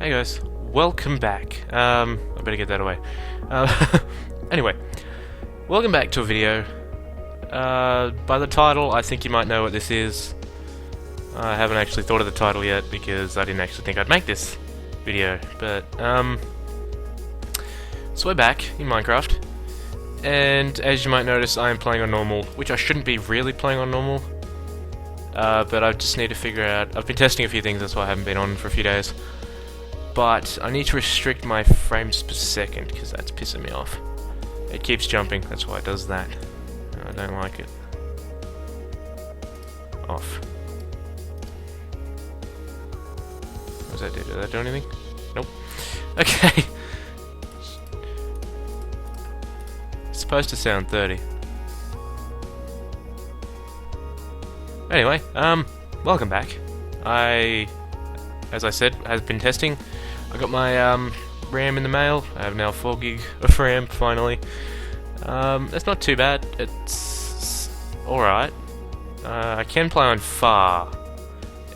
Hey guys, welcome back. I better get that away. Anyway, welcome back to a video. By the title, I think you might know what this is. I haven't actually thought of the title yet because I didn't actually think I'd make this video. But, so we're back in Minecraft. And as you might notice, I am playing on normal, which I shouldn't be really playing on normal. But I just need to figure out... I've been testing a few things, that's why I haven't been on for a few days. But I need to restrict my frames per second, because that's pissing me off. It keeps jumping, that's why it does that. I don't like it. Off. What does that do? Did that do anything? Nope. Okay. It's supposed to sound 30. Anyway, welcome back. As I said, have been testing. I got my RAM in the mail. I have now 4 gig of RAM finally. That's not too bad. It's alright. I can play on far,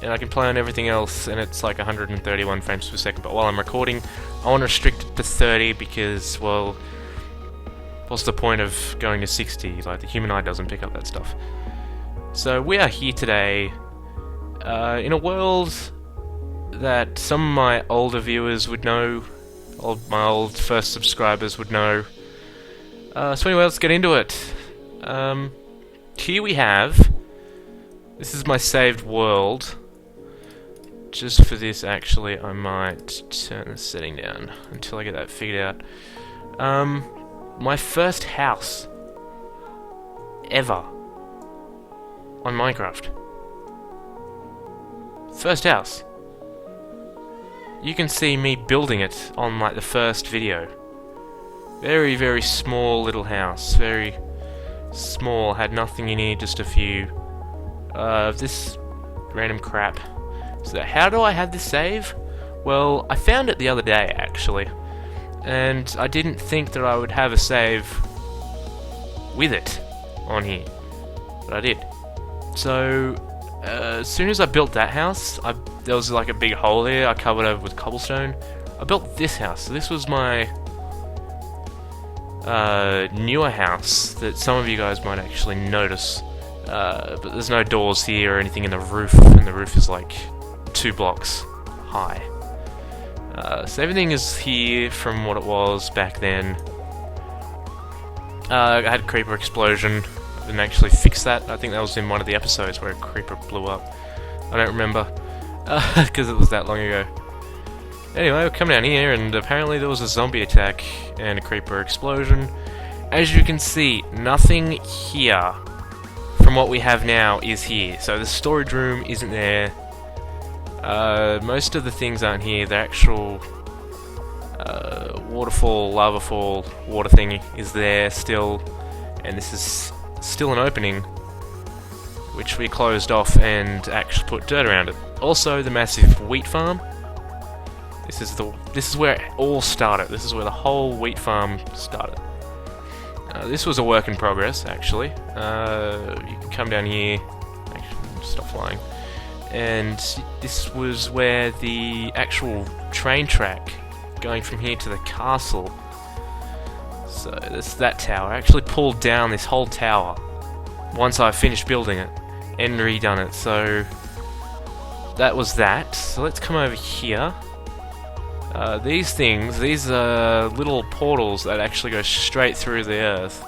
and I can play on everything else, and it's like 131 frames per second. But while I'm recording, I want to restrict it to 30 because, well, what's the point of going to 60? Like, the human eye doesn't pick up that stuff. So we are here today in a world that some of my older viewers would know, my old first subscribers would know. So anyway, let's get into it. Here we have, this is my saved world. Just for this, actually, I might turn the setting down until I get that figured out. My first house ever on Minecraft. First house. You can see me building it on like the first video. Very, very small little house. Very small, had nothing in here, just a few this random crap. So how do I have this save? Well, I found it the other day actually, and I didn't think that I would have a save with it on here, but I did. So as soon as I built that house, there was like a big hole there, I covered over with cobblestone. I built this house, so this was my newer house that some of you guys might actually notice. But there's no doors here or anything in the roof, and the roof is like 2 blocks high. So everything is here from what it was back then. I had a creeper explosion. Didn't actually fix that. I think that was in one of the episodes where a creeper blew up. I don't remember, because it was that long ago. Anyway, we'll come down here, and apparently there was a zombie attack and a creeper explosion. As you can see, nothing here from what we have now is here. So the storage room isn't there. Most of the things aren't here. The actual waterfall, lava fall, water thing is there still, and this is still an opening which we closed off and actually put dirt around it. Also, the massive wheat farm. This is where it all started. This is where the whole wheat farm started. This was a work in progress, actually. You can come down here. Actually, stop flying. And this was where the actual train track going from here to the castle. So there's that tower. I actually pulled down this whole tower once I finished building it and redone it. So that was that. So let's come over here. These are little portals that actually go straight through the earth.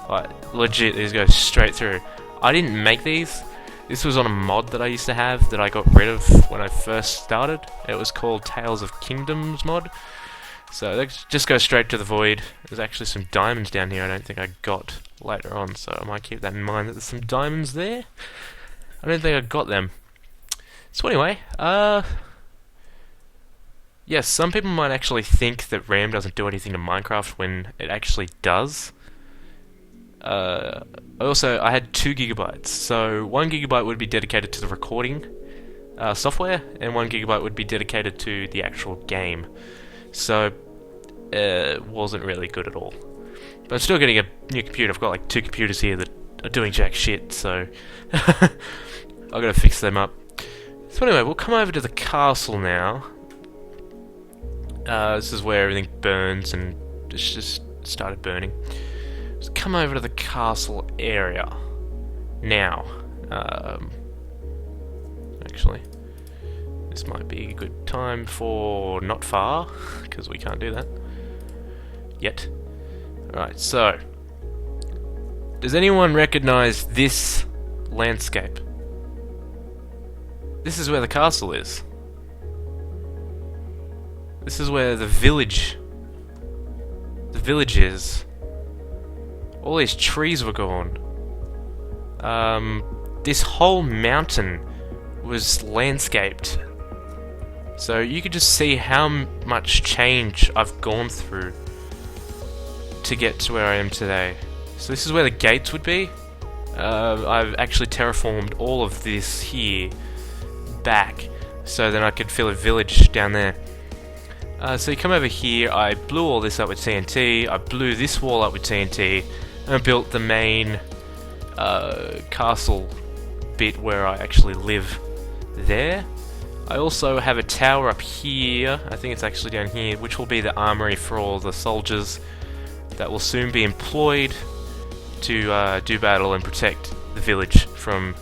Like, legit, these go straight through. I didn't make these. This was on a mod that I used to have that I got rid of when I first started. It was called Tales of Kingdoms mod. So they just go straight to the void. There's actually some diamonds down here I don't think I got later on, so I might keep that in mind that there's some diamonds there. I don't think I got them. So anyway, yes, some people might actually think that RAM doesn't do anything to Minecraft when it actually does. I had 2 gigabytes, so 1 gigabyte would be dedicated to the recording software, and 1 gigabyte would be dedicated to the actual game. So it wasn't really good at all. But I'm still getting a new computer. I've got like 2 computers here that are doing jack shit, so I've got to fix them up. So anyway, we'll come over to the castle now. This is where everything burns, and it's just started burning. Just come over to the castle area now. Actually, this might be a good time for not far, because we can't do that yet. Right, so does anyone recognize this landscape? This is where the castle is. This is where the village is. All these trees were gone. This whole mountain was landscaped. So you could just see how much change I've gone through to get to where I am today. So this is where the gates would be. I've actually terraformed all of this here back, so then I could fill a village down there. So you come over here, I blew all this up with TNT, I blew this wall up with TNT, and I built the main castle bit where I actually live there. I also have a tower up here, I think it's actually down here, which will be the armory for all the soldiers that will soon be employed to do battle and protect the village from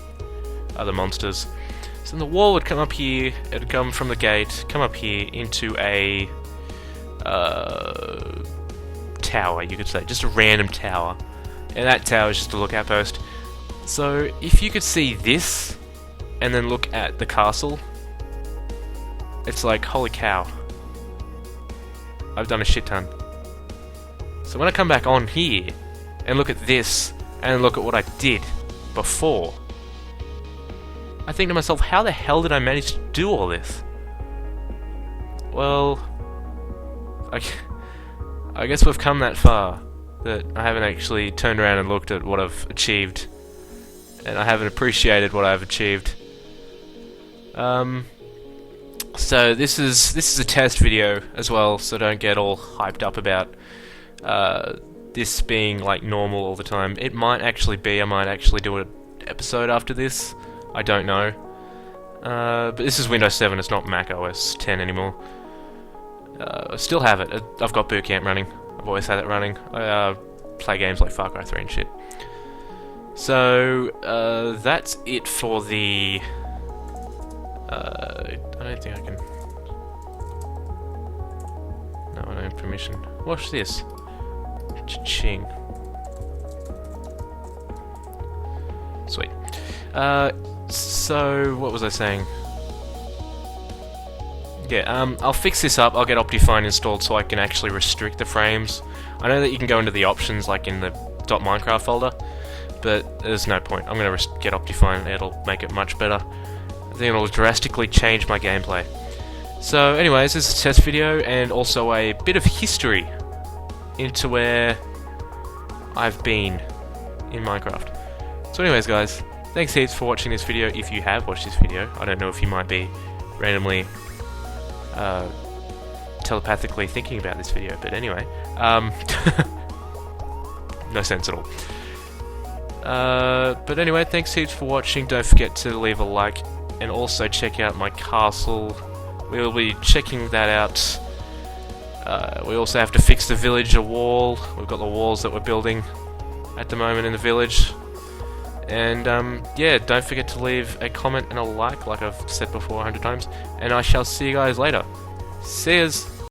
other monsters. So the wall would come up here, it would come from the gate, come up here into a tower, you could say, just a random tower. And that tower is just a lookout post. So if you could see this, and then look at the castle, it's like, holy cow, I've done a shit ton. So when I come back on here, and look at this, and look at what I did before, I think to myself, how the hell did I manage to do all this? Well, I guess we've come that far that I haven't actually turned around and looked at what I've achieved, and I haven't appreciated what I've achieved. So this is a test video as well, so don't get all hyped up about this being like normal all the time. It might actually be, I might actually do an episode after this, I don't know. But this is Windows 7, it's not Mac OS 10 anymore. I still have it, I've got Boot Camp running, I've always had it running. I play games like Far Cry 3 and shit. So, that's it for the... I don't think I can... No, I don't have permission. Watch this. Cha-ching. Sweet. So, what was I saying? Yeah, I'll fix this up, I'll get Optifine installed so I can actually restrict the frames. I know that you can go into the options, like in the .minecraft folder, but there's no point. I'm going to get Optifine, it'll make it much better. I think it'll drastically change my gameplay. So anyways, this is a test video, and also a bit of history into where I've been in Minecraft. So anyways guys, thanks heaps for watching this video, if you have watched this video. I don't know if you might be randomly telepathically thinking about this video, but anyway, no sense at all. But anyway, thanks heaps for watching, don't forget to leave a like, and also check out my castle, we'll be checking that out. We also have to fix the village, a wall, we've got the walls that we're building at the moment in the village. And yeah, don't forget to leave a comment and a like I've said before 100 times, and I shall see you guys later. See yous!